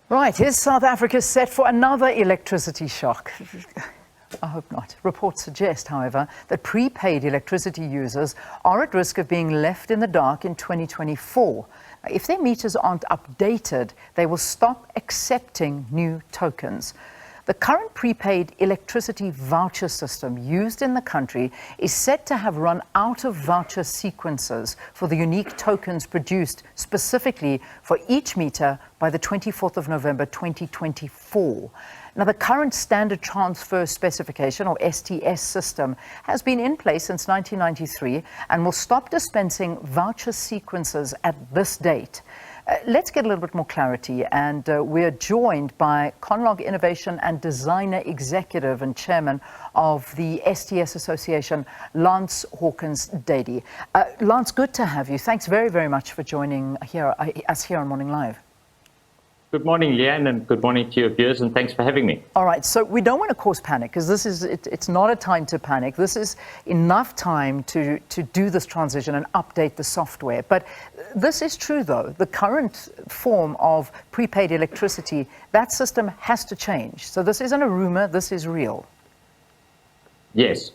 Right, is South Africa set for another electricity shock? I hope not. Reports suggest, however, that prepaid electricity users are at risk of being left in the dark in 2024. If their meters aren't updated, they will stop accepting new tokens. The current prepaid electricity voucher system used in the country is set to have run out of voucher sequences for the unique tokens produced specifically for each meter by the 24th of November 2024. Now, the current Standard Transfer Specification, or STS system, has been in place since 1993 and will stop dispensing voucher sequences at this date. Let's get a little bit more clarity, and we're joined by Conlog Innovation and Designer Executive and Chairman of the STS Association, Lance Hawkins-Dady. Lance, good to have you. Thanks very, very much for joining us here on Morning Live. Good morning, Leanne, and good morning to your viewers, and thanks for having me. All right, so we don't want to cause panic, because it's not a time to panic. This is enough time to do this transition and update the software. But this is true, though. The current form of prepaid electricity, that system has to change. So this isn't a rumor, this is real. Yes.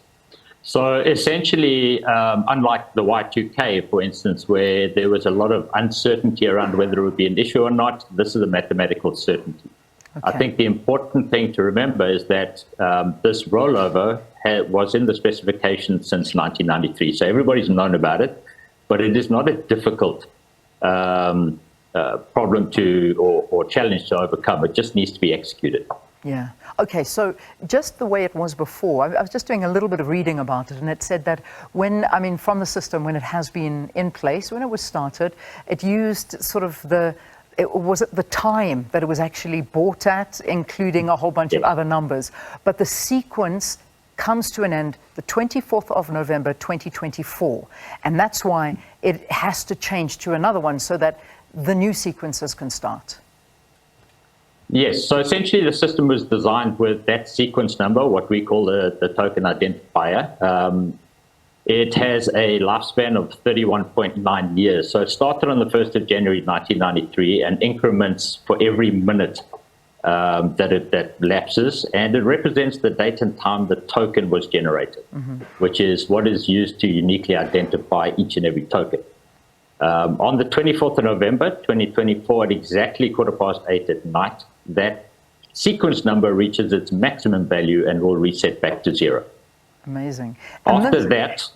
So essentially, unlike the Y2K, for instance, where there was a lot of uncertainty around whether it would be an issue or not, this is a mathematical certainty. Okay. I think the important thing to remember is that this rollover was in the specification since 1993. So everybody's known about it, but it is not a difficult problem or challenge to overcome. It just needs to be executed. Yeah. Okay, so just the way it was before, I was just doing a little bit of reading about it, and it said that from the system, when it has been in place, when it was started, it used sort of the time that it was actually bought at, including a whole bunch of other numbers. But the sequence comes to an end the 24th of November 2024, and that's why it has to change to another one so that the new sequences can start. Yes, so essentially the system was designed with that sequence number, what we call the token identifier. It has a lifespan of 31.9 years. So it started on the 1st of January 1993 and increments for every minute that lapses. And it represents the date and time the token was generated, which is what is used to uniquely identify each and every token. On the 24th of November 2024, at exactly 8:15 at night, that sequence number reaches its maximum value and will reset back to zero. Amazing. After that,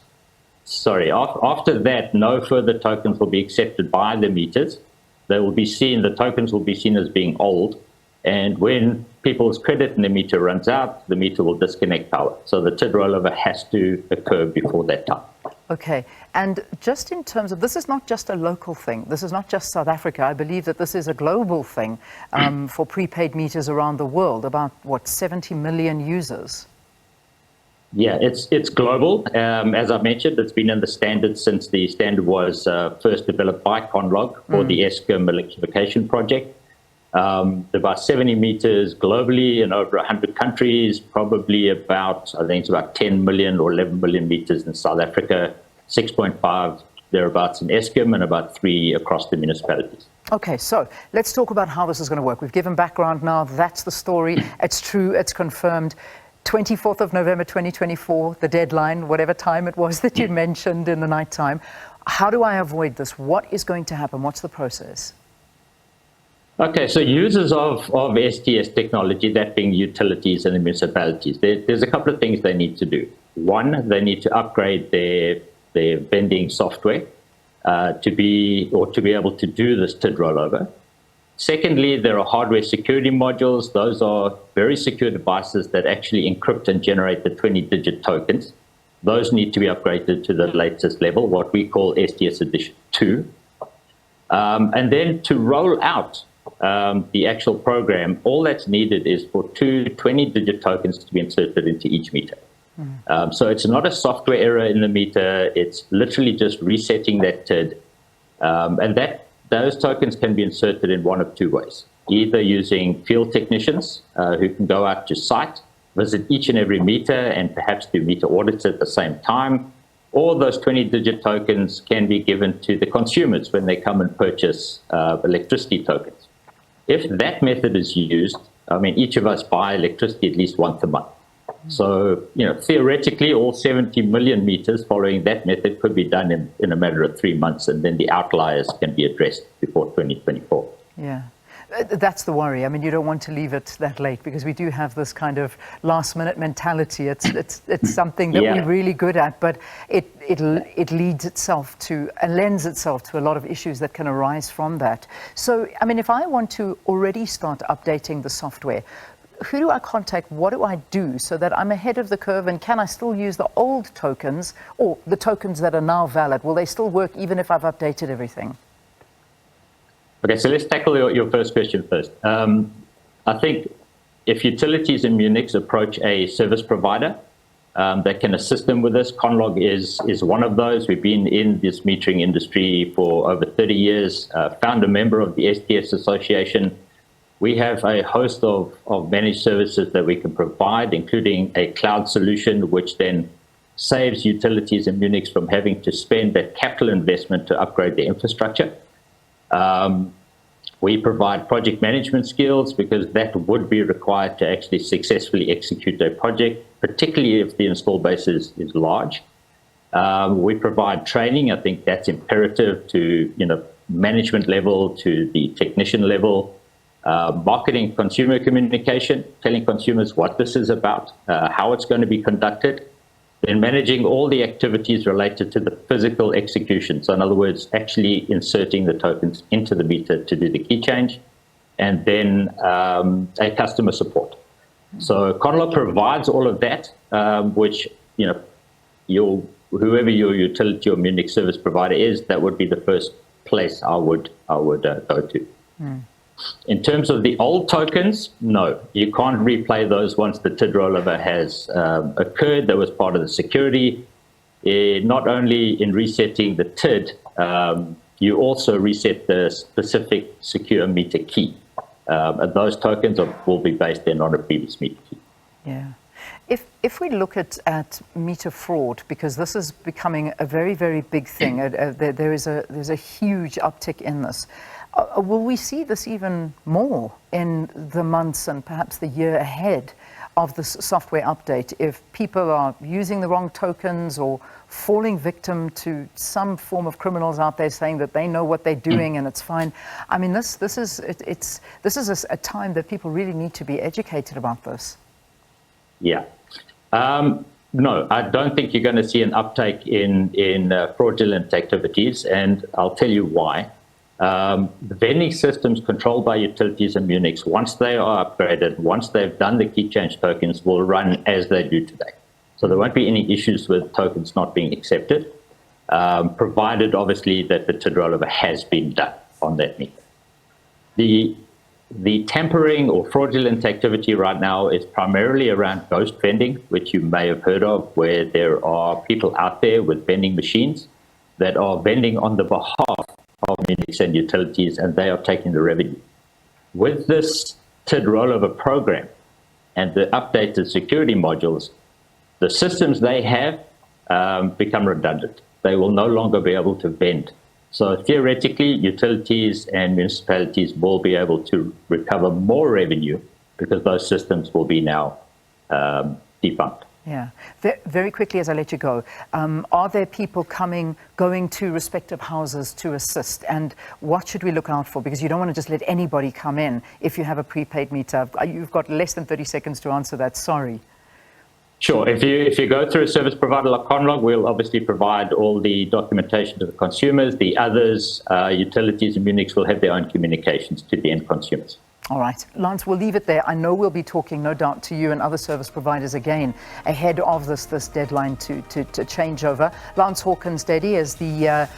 no further tokens will be accepted by the meters. They will be seen, the tokens will be seen as being old. And when people's credit in the meter runs out, the meter will disconnect power. So the TID rollover has to occur before that time. Okay, and just in terms of, this is not just a local thing, this is not just South Africa, I believe that this is a global thing for prepaid meters around the world, about, 70 million users? Yeah, it's global. As I mentioned, it's been in the standard since the standard was first developed by Conlog for the Eskom electrification project. About 70 meters globally in over 100 countries, probably about, I think it's about 10 million or 11 million meters in South Africa, 6.5 thereabouts in Eskom, and about 3 across the municipalities. Okay, so let's talk about how this is going to work. We've given background now, that's the story, it's true, it's confirmed. 24th of November 2024, the deadline, whatever time it was that you mentioned in the night time. How do I avoid this? What is going to happen? What's the process? Okay, so users of STS technology, that being utilities and the municipalities, there's a couple of things they need to do. One, they need to upgrade their vending software to be able to do this TID rollover. Secondly, there are hardware security modules. Those are very secure devices that actually encrypt and generate the 20-digit tokens. Those need to be upgraded to the latest level, what we call STS Edition 2. And then to roll out the actual program, all that's needed is for 2 20-digit tokens to be inserted into each meter. So it's not a software error in the meter, it's literally just resetting that TID. And those tokens can be inserted in one of two ways, either using field technicians who can go out to site, visit each and every meter and perhaps do meter audits at the same time, or those 20-digit tokens can be given to the consumers when they come and purchase electricity tokens. If that method is used, I mean, each of us buy electricity at least once a month. So, theoretically, all 70 million meters following that method could be done in a matter of 3 months, and then the outliers can be addressed before 2024. Yeah. That's the worry. I mean, you don't want to leave it that late because we do have this kind of last-minute mentality. It's something that we're really good at, but it lends itself to a lot of issues that can arise from that. So, I mean, if I want to already start updating the software, who do I contact? What do I do so that I'm ahead of the curve? And can I still use the old tokens or the tokens that are now valid? Will they still work even if I've updated everything? Okay, so let's tackle your first question first. I think if utilities in Munich approach a service provider that can assist them with this, Conlog is one of those. We've been in this metering industry for over 30 years, founder member of the STS Association. We have a host of managed services that we can provide, including a cloud solution, which then saves utilities in Munich from having to spend that capital investment to upgrade their infrastructure. We provide project management skills because that would be required to actually successfully execute a project, particularly if the install base is large. We provide training. I think that's imperative to management level, to the technician level. Marketing, consumer communication, telling consumers what this is about, how it's going to be conducted, then managing all the activities related to the physical execution. So in other words, actually inserting the tokens into the meter to do the key change, and then a customer support. So Conlog provides all of that, which, whoever your utility or Munich service provider is, that would be the first place I would go to. In terms of the old tokens, no, you can't replay those once the TID rollover has occurred. That was part of the security. Not only in resetting the TID, you also reset the specific secure meter key. And those tokens will be based then on a previous meter key. Yeah. If we look at meter fraud, because this is becoming a very, very big thing, there's a huge uptick in this. Will we see this even more in the months and perhaps the year ahead of this software update if people are using the wrong tokens or falling victim to some form of criminals out there saying that they know what they're doing and it's fine? I mean, this is a time that people really need to be educated about this. Yeah. No, I don't think you're going to see an uptake in fraudulent activities, and I'll tell you why. The vending systems controlled by utilities in Munich, once they are upgraded, once they've done the key change tokens, will run as they do today. So there won't be any issues with tokens not being accepted, provided obviously that the TID rollover has been done on that meter. The tampering or fraudulent activity right now is primarily around ghost vending, which you may have heard of, where there are people out there with vending machines that are vending on the behalf of Munich and utilities, and they are taking the revenue. With this TID rollover program and the updated security modules, the systems they have become redundant. They will no longer be able to vend. So theoretically, utilities and municipalities will be able to recover more revenue because those systems will be now debunked. Yeah. Very quickly as I let you go, are there people going to respective houses to assist? And what should we look out for? Because you don't want to just let anybody come in if you have a prepaid meter. You've got less than 30 seconds to answer that. Sorry. Sure. If you go through a service provider like Conlog, we'll obviously provide all the documentation to the consumers. The others, utilities in Munich, will have their own communications to the end consumers. All right. Lance, we'll leave it there. I know we'll be talking, no doubt, to you and other service providers again ahead of this deadline to change over. Lance Hawkins-Dady is the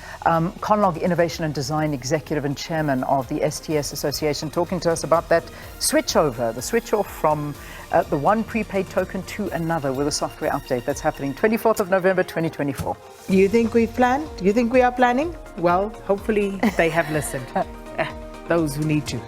Conlog Innovation and Design Executive and Chairman of the STS Association, talking to us about that switch over, the switch off from the one prepaid token to another with a software update that's happening 24th of November 2024. You think we've planned? You think we are planning? Well, hopefully they have listened. Those who need to.